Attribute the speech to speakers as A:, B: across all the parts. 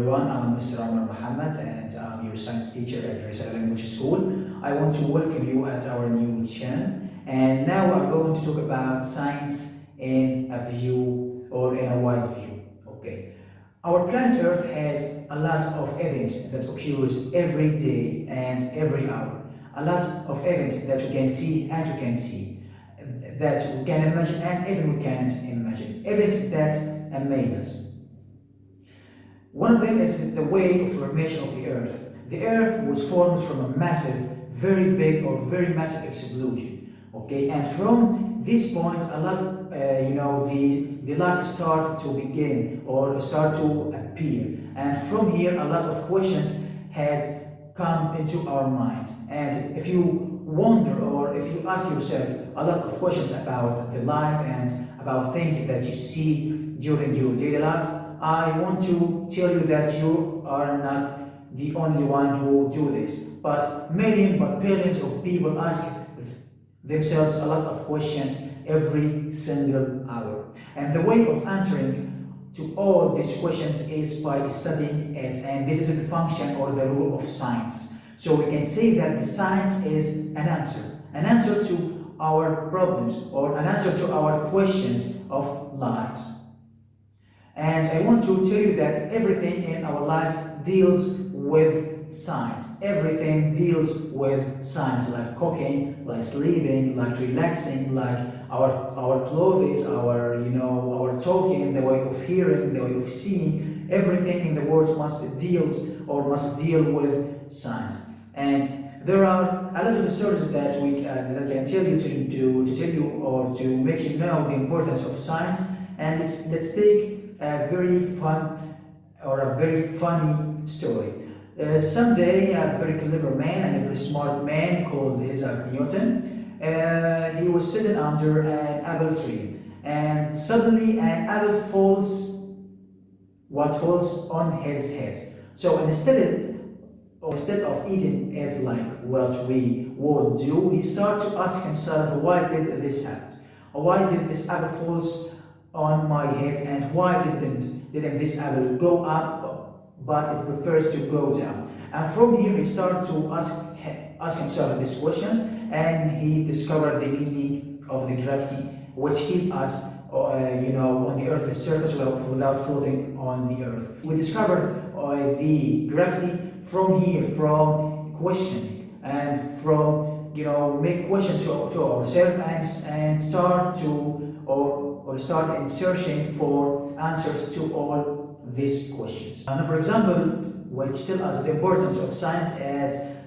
A: everyone, I'm Mr. Omar Mohamed and I'm your science teacher at Resala Language School. I want to welcome you at our new channel, and now I'm going to talk about science in a view or in a wide view. Okay, our planet Earth has a lot of events that occurs every day and every hour. A lot of events that we can see and we can see, that we can imagine and even we can't imagine. Events that amaze us. One of them is the way of formation of the Earth. The Earth was formed from a massive, very big or very massive explosion. Okay, and from this point, a lot, the life started to begin or start to appear. And from here, a lot of questions had come into our minds. And if you wonder or if you ask yourself a lot of questions about the life and about things that you see during your daily life, I want to tell you that you are not the only one who do this, but billions of people ask themselves a lot of questions every single hour. And the way of answering to all these questions is by studying it, and this is the function or the rule of science. So we can say that the science is an answer to our problems or an answer to our questions of life. And I want to tell you that everything in our life deals with science. Everything deals with science, like cooking, like sleeping, like relaxing, like our clothes, our talking, the way of hearing, the way of seeing. Everything in the world must deal with science. And there are a lot of stories that that can tell you to tell you or to make you know the importance of science. And let's take a very fun or a very funny story. Someday, a very clever man and a very smart man called Isaac Newton, he was sitting under an apple tree, and suddenly an apple falls on his head. So instead of eating it like what we would do, he started to ask himself, why did this happen? Why did this apple falls on my head, and why didn't this apple go up but it prefers to go down? And from here he started to ask himself these questions, and he discovered the meaning of the gravity, which keep us on the Earth's surface without floating on the Earth. We discovered the gravity from here, from questioning and from make questions to ourselves and start in searching for answers to all these questions. And for example, which tell us the importance of science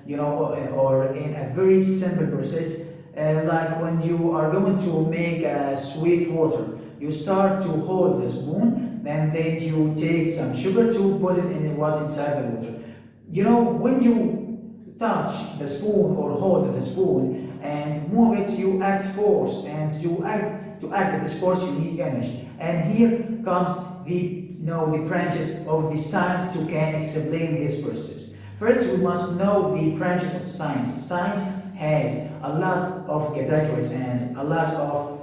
A: or in a very simple process, like when you are going to make a sweet water, you start to hold the spoon and then you take some sugar to put it in inside the water. When you touch the spoon or hold the spoon and move it, you act force, and to act this force you need energy. And here comes the branches of the science to can explain this process. First, we must know the branches of science. Science has a lot of categories and a lot of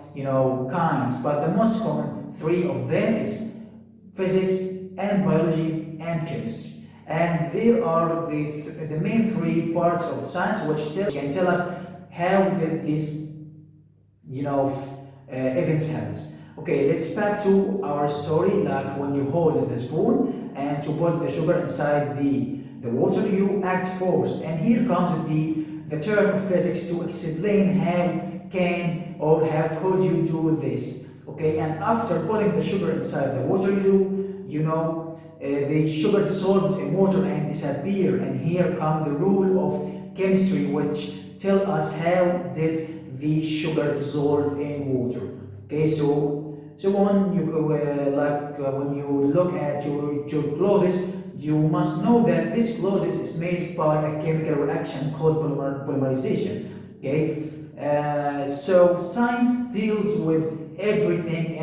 A: kinds, but the most common three of them is physics and biology and chemistry. And there are the main three parts of science which can tell us how did these events happen. Okay, let's back to our story. Like when you hold the spoon and to put the sugar inside the water, you act force. And here comes the term of physics to explain how could you do this. Okay, and after putting the sugar inside the water, the sugar dissolved in water and disappear. And here come the rule of chemistry, which tell us how did the sugar dissolve in water. Okay, so when you look at your clothes, you must know that this clothes is made by a chemical reaction called polymerization. Okay, so science deals with everything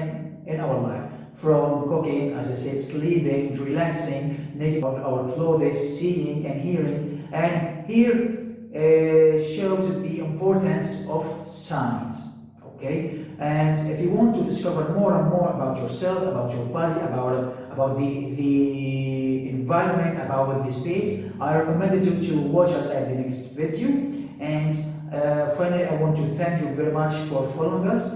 A: in our life, from cooking, as I said, sleeping, relaxing, making our clothes, seeing and hearing. And here shows the importance of science. Okay, and if you want to discover more and more about yourself, about your body, about the environment about this page. I recommend you to watch us at the next video. And finally, I want to thank you very much for following us.